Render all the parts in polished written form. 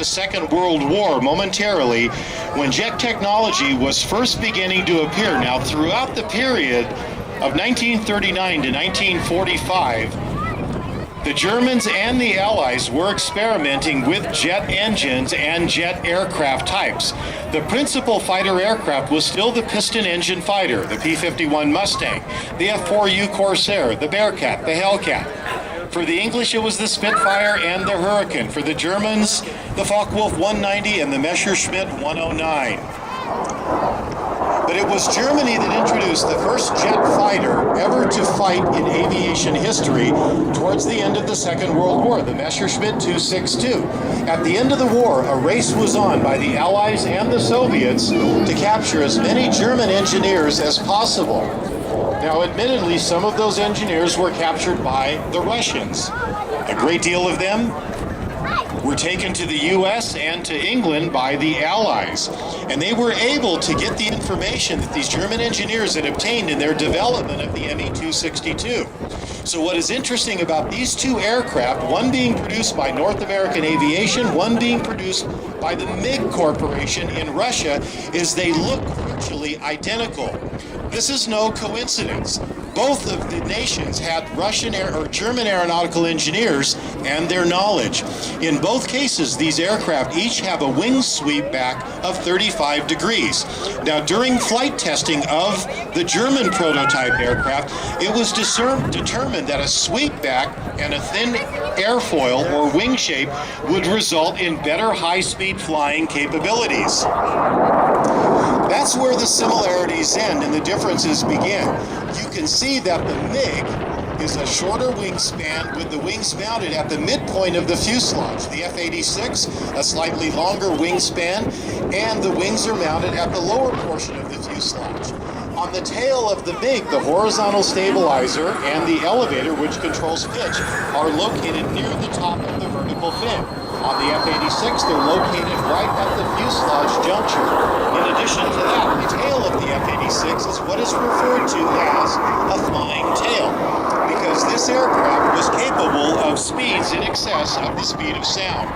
the Second World War momentarily, when jet technology was first beginning to appear. Now, throughout the period of 1939 to 1945, the Germans and the Allies were experimenting with jet engines and jet aircraft types. The principal fighter aircraft was still the piston engine fighter, the P-51 Mustang, the F-4U Corsair, the Bearcat, the Hellcat. For the English, it was the Spitfire and the Hurricane. For the Germans, the Focke-Wulf 190 and the Messerschmitt 109. But it was Germany that introduced the first jet fighter ever to fight in aviation history towards the end of the Second World War, the Messerschmitt 262. At the end of the war, a race was on by the Allies and the Soviets to capture as many German engineers as possible. Now, admittedly, some of those engineers were captured by the Russians. A great deal of them were taken to the U.S. and to England by the Allies. And they were able to get the information that these German engineers had obtained in their development of the Me-262. So what is interesting about these two aircraft, one being produced by North American Aviation, one being produced by the MiG Corporation in Russia, is they look virtually identical. This is no coincidence. Both of the nations had Russian or German aeronautical engineers and their knowledge. In both cases, these aircraft each have a wing sweep back of 35 degrees. Now, during flight testing of the German prototype aircraft, it was determined that a sweep back and a thin airfoil or wing shape would result in better high-speed flying capabilities. That's where the similarities end and the differences begin. You can see that the MiG is a shorter wingspan with the wings mounted at the midpoint of the fuselage. The F86, a slightly longer wingspan, and the wings are mounted at the lower portion of the fuselage. On the tail of the MiG, the horizontal stabilizer and the elevator, which controls pitch, are located near the top of the vertical fin. On the F86, they're located right at the fuselage juncture. In addition to that, the tail of the F86 is what is referred to as a flying tail, because this aircraft was capable of speeds in excess of the speed of sound.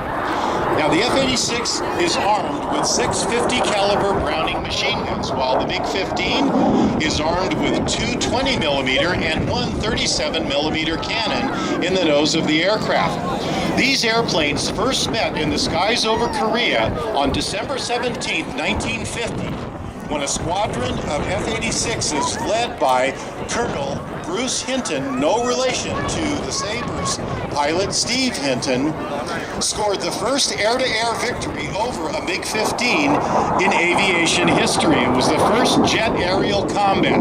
Now, the F-86 is armed with 650 caliber Browning machine guns, while the MiG-15 is armed with two 20 millimeter and one 37 millimeter cannon in the nose of the aircraft. These airplanes first met in the skies over Korea on December 17, 1950, when a squadron of F-86s led by Colonel Bruce Hinton, no relation to the Sabres pilot Steve Hinton, scored the first air-to-air victory over a MiG-15 in aviation history. It was the first jet aerial combat.